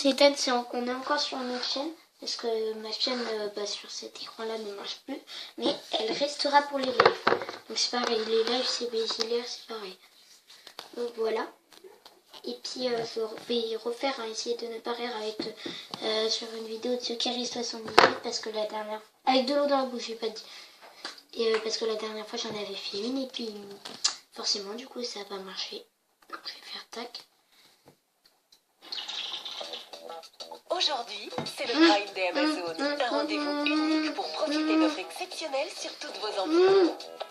c'est Ethan, on est encore sur notre chaîne. Parce que ma chaîne sur cet écran-là ne marche plus. Mais elle restera pour les lives. Donc c'est pareil, les lives c'est Bézilaire, c'est pareil. Donc voilà. Et puis je vais refaire, essayer de ne pas rire avec sur une vidéo de Secari 78 parce que la dernière fois, avec de l'eau dans la bouche, j'ai pas dit. Et parce que la dernière fois j'en avais fait une et puis forcément du coup ça n'a pas marché. Donc je vais faire tac. Aujourd'hui, c'est le Prime Day Amazon, un rendez-vous unique pour profiter d'offres exceptionnelles sur toutes vos envies.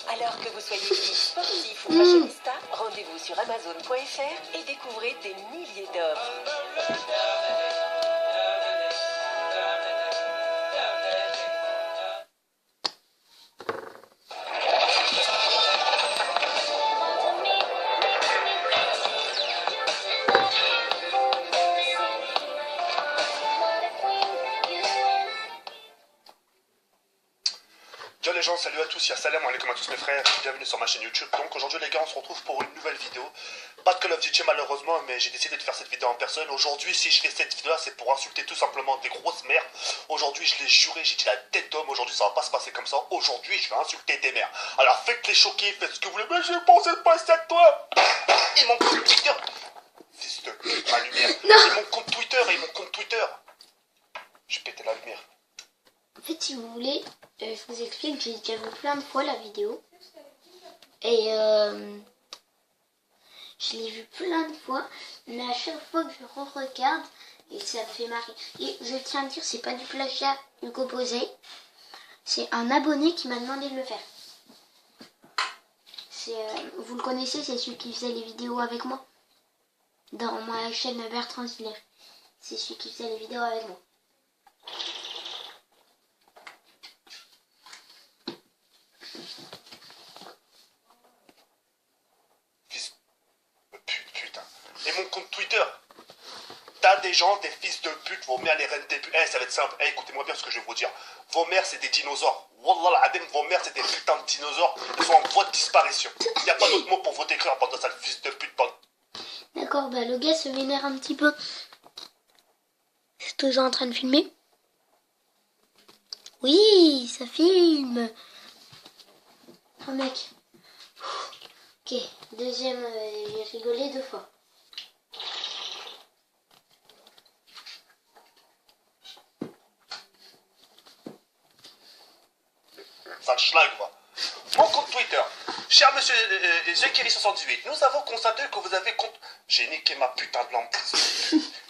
Alors que vous soyez geek, sportif ou fashionista, rendez-vous sur Amazon.fr et découvrez des milliers d'offres. Yo les gens, salut à tous, salam alaikum à tous mes frères, bienvenue sur ma chaîne YouTube. Donc aujourd'hui les gars, on se retrouve pour une nouvelle vidéo. Pas de Call of Duty malheureusement, mais j'ai décidé de faire cette vidéo en personne. Aujourd'hui, si je fais cette vidéo là, c'est pour insulter tout simplement des grosses mères. Aujourd'hui, je l'ai juré, j'ai dit la tête d'homme, aujourd'hui ça va pas se passer comme ça. Aujourd'hui, je vais insulter des mères. Alors faites les choquer, faites ce que vous voulez, mais je pensais pas à toi. Et mon compte Twitter. Fils de pute, ma lumière. Et mon compte Twitter, Je vais péter la lumière. En fait, si vous voulez, je vous explique, j'ai déjà vu plein de fois la vidéo. Et je l'ai vu plein de fois, mais à chaque fois que je re-regarde, et ça me fait marrer. Et je tiens à dire, c'est pas du plagiat Hugo Bosé, c'est un abonné qui m'a demandé de le faire. Vous le connaissez, c'est celui qui faisait les vidéos avec moi. Dans ma chaîne Bertrand Ziller. C'est celui qui faisait les vidéos avec moi. Putain. Et mon compte Twitter. T'as des gens, des fils de pute, vos mères les reines des putes. Ça va être simple. Écoutez-moi bien ce que je vais vous dire. Vos mères c'est des dinosaures. Wallah l'adem, vos mères c'est des putains de dinosaures. Ils sont en voie de disparition. Il n'y a pas d'autre mot pour vous décrire pendant ça, le fils de pute. D'accord, le gars se vénère un petit peu. Je suis toujours en train de filmer. Oui, ça filme. Oh mec. Ok, deuxième, j'ai rigolé 2 fois. Ça schlag, va. Mon compte Twitter. Cher monsieur Zekiri78, nous avons constaté que vous avez J'ai niqué ma putain de lampe.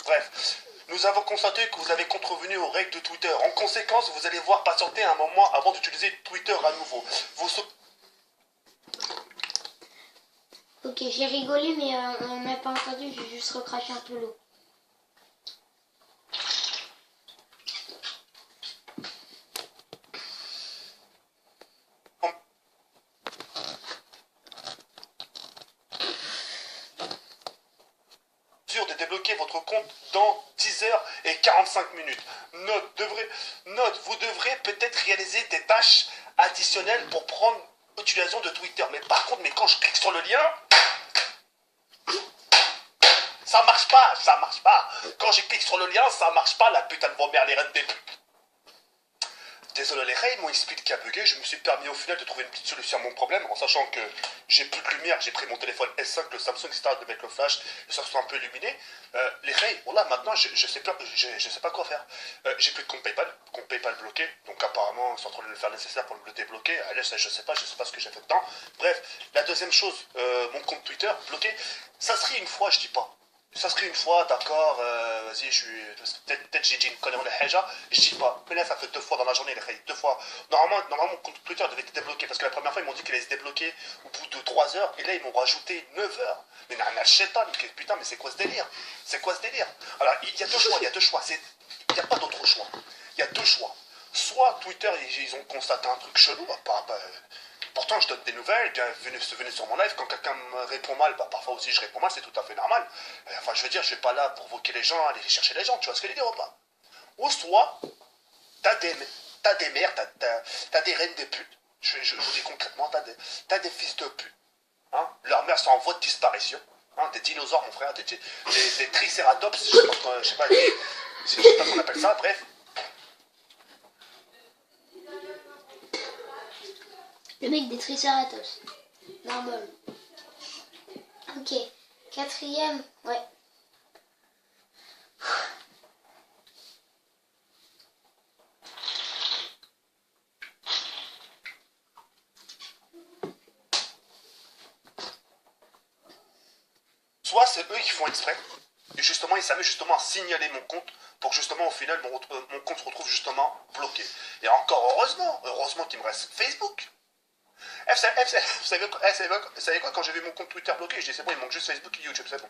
Bref. Nous avons constaté que vous avez contrevenu aux règles de Twitter. En conséquence, vous allez voir patienter un moment avant d'utiliser Twitter à nouveau. Ok, j'ai rigolé, mais on n'a pas entendu, j'ai juste recraché un peu l'eau. De débloquer votre compte dans 10 heures et 45 minutes. Note, vous devrez peut-être réaliser des tâches additionnelles pour prendre l'utilisation de Twitter. Mais par contre, quand je clique sur le lien, ça marche pas. Quand je clique sur le lien, ça marche pas, la putain de vos mères, les reines des putes. Désolé les rats, ils m'ont expliqué qu'il a bugué, je me suis permis au final de trouver une petite solution à mon problème, en sachant que j'ai plus de lumière, j'ai pris mon téléphone S5, le Samsung, etc. de mettre le flash, les sources sont un peu illuminées. Les rats, voilà, maintenant je sais pas quoi faire. J'ai plus de compte PayPal bloqué, donc apparemment ils sont en train de le faire nécessaire pour le débloquer. Allez, je sais pas ce que j'ai fait dedans. Bref, la deuxième chose, mon compte Twitter bloqué, ça serait une fois, je dis pas. Ça serait une fois, d'accord, vas-y, peut-être j'ai dit une connerie de Haja, je dis pas, mais là ça fait 2 fois dans la journée, les 2 fois. Normalement mon compte Twitter devait être débloqué, parce que la première fois ils m'ont dit qu'il allait se débloquer au bout de 3 heures, et là ils m'ont rajouté 9 heures. Mais putain, mais c'est quoi ce délire? Alors, il y a deux choix, il n'y a pas d'autre choix. Il y a 2 choix. Soit Twitter, ils ont constaté un truc chelou, pourtant, je donne des nouvelles, venez sur mon live, quand quelqu'un me répond mal, parfois aussi je réponds mal, c'est tout à fait normal. Enfin, je veux dire, je suis pas là pour provoquer les gens, aller chercher les gens, tu vois ce que je veux dire ou pas? Ou soit, t'as des mères, t'as des reines des putes, je vous dis concrètement, t'as des fils de pute, hein? Leurs mères sont en voie de disparition, Hein, des dinosaures, mon frère, des tricératops, je sais pas comment on appelle ça, bref. Le mec des Triceratops. Normal. Ok. Quatrième, ouais. Soit c'est eux qui font exprès, et justement ils s'amusent justement à signaler mon compte, pour que justement au final mon compte se retrouve justement bloqué. Et encore heureusement qu'il me reste Facebook. Vous savez quoi, quand j'ai vu mon compte Twitter bloqué, je dis c'est bon, il manque juste Facebook et YouTube, c'est bon.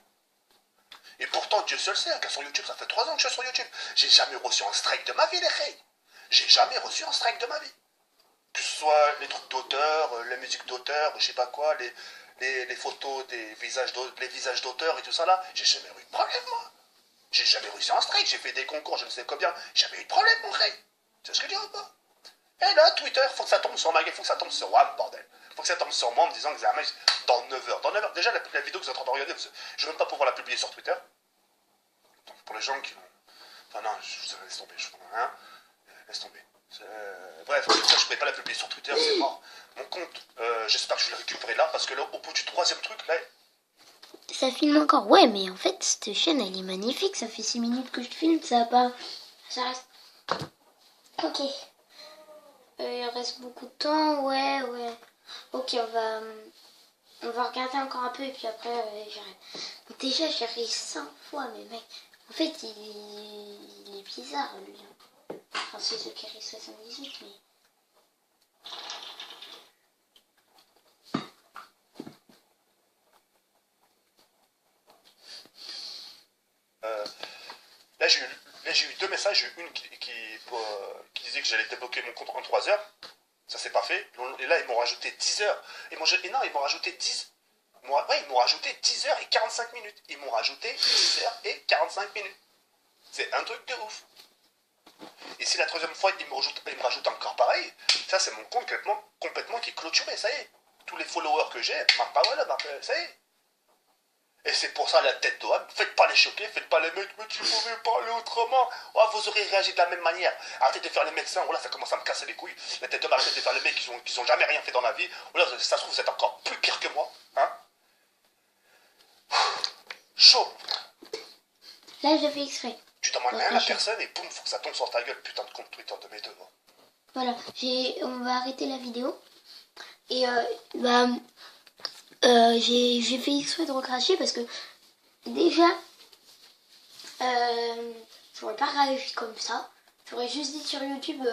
Et pourtant, Dieu seul sait, sur YouTube, ça fait 3 ans que je suis sur YouTube. J'ai jamais reçu un strike de ma vie, les reilles. J'ai jamais reçu un strike de ma vie. Que ce soit les trucs d'auteur, les musiques d'auteur, je sais pas quoi, les photos des visages d'auteur et tout ça là, j'ai jamais eu de problème, moi. J'ai jamais reçu un strike, j'ai fait des concours, je ne sais combien, jamais eu de problème, mon rey. C'est ce que je dis ou pas? Et là, Twitter, faut que ça tombe sur ma gueule, faut que ça tombe sur WAM, bordel. Faut que ça tombe sur moi en me disant que Zermel, dans 9 heures. Dans 9 heures, déjà, la vidéo que vous êtes en train de regarder, je vais même pas pouvoir la publier sur Twitter. Donc, pour les gens qui vont. Enfin, non, laisse tomber, hein, laisse tomber. Bref, ça, je ne peux pas la publier sur Twitter, c'est mort. Mon compte, j'espère que je vais le récupérer là, parce que là, au bout du 3e truc, là. Ça filme encore. Ouais, mais en fait, cette chaîne, elle est magnifique. Ça fait 6 minutes que je filme, ça va pas. Ça reste. Ok. Il reste beaucoup de temps, ouais. Ok, on va regarder encore un peu et puis après, j'arrête. Donc déjà, j'ai ri 5 fois, mais mec, en fait, il est bizarre, lui. Enfin, c'est ceux qui rient 78, mais... Là, j'ai eu 2 messages. J'ai eu une qui disait que j'allais débloquer mon compte en 3 heures. Ça s'est pas fait. Et là, ils m'ont rajouté 10 heures. Et non, ils m'ont rajouté 10. Ouais, ils m'ont rajouté 10 heures et 45 minutes. Ils m'ont rajouté 10 heures et 45 minutes. C'est un truc de ouf. Et si la 3e fois, ils me rajoutent encore pareil, ça, c'est mon compte complètement qui est clôturé. Ça y est. Tous les followers que j'ai, marque pas voilà, ça y est. Et c'est pour ça la tête d'Oam, faites pas les choquer, faites pas les mecs, mais tu pouvais parler autrement. Oh, vous aurez réagi de la même manière. Arrêtez de faire les médecins, voilà, ça commence à me casser les couilles. La tête d'Oam, arrêtez de faire les mecs qui ont jamais rien fait dans la vie. Voilà, ça se trouve, vous êtes encore plus pire que moi. Hein? Chaud. Là, je fais exprès. Tu demandes rien à personne et boum, faut que ça tombe sur ta gueule, putain de compte Twitter de mes deux. Voilà, on va arrêter la vidéo. Et j'ai fait exprès de recracher parce que déjà j'aurais pas réagi comme ça. J'aurais juste dit sur YouTube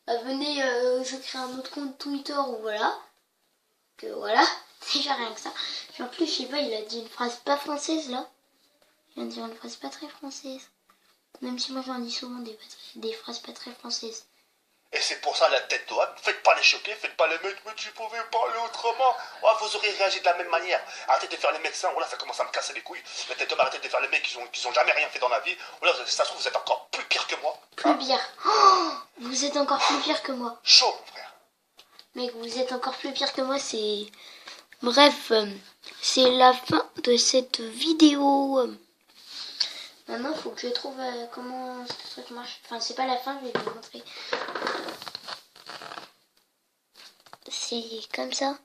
venez je crée un autre compte Twitter ou voilà. Que voilà, déjà rien que ça. Puis en plus je sais pas, il a dit une phrase pas française là. Il vient de dire une phrase pas très française. Même si moi j'en dis souvent des phrases pas très françaises. Et c'est pour ça la tête d'Oam, faites pas les choquer, faites pas les mecs, mais tu pouvais parler autrement. Oh, vous aurez réagi de la même manière. Arrêtez de faire les médecins, voilà, ça commence à me casser les couilles. La tête d'Oam, arrêtez de faire les mecs qui ont jamais rien fait dans la vie. Voilà, ça se trouve, vous êtes encore plus pire que moi. Plus pire. Oh, vous êtes encore plus pire que moi. Chaud, mon frère. Mec, vous êtes encore plus pire que moi, c'est... Bref, c'est la fin de cette vidéo. Maintenant, il faut que je trouve comment ce truc marche. Enfin, c'est pas la fin, je vais vous montrer. C'est comme ça.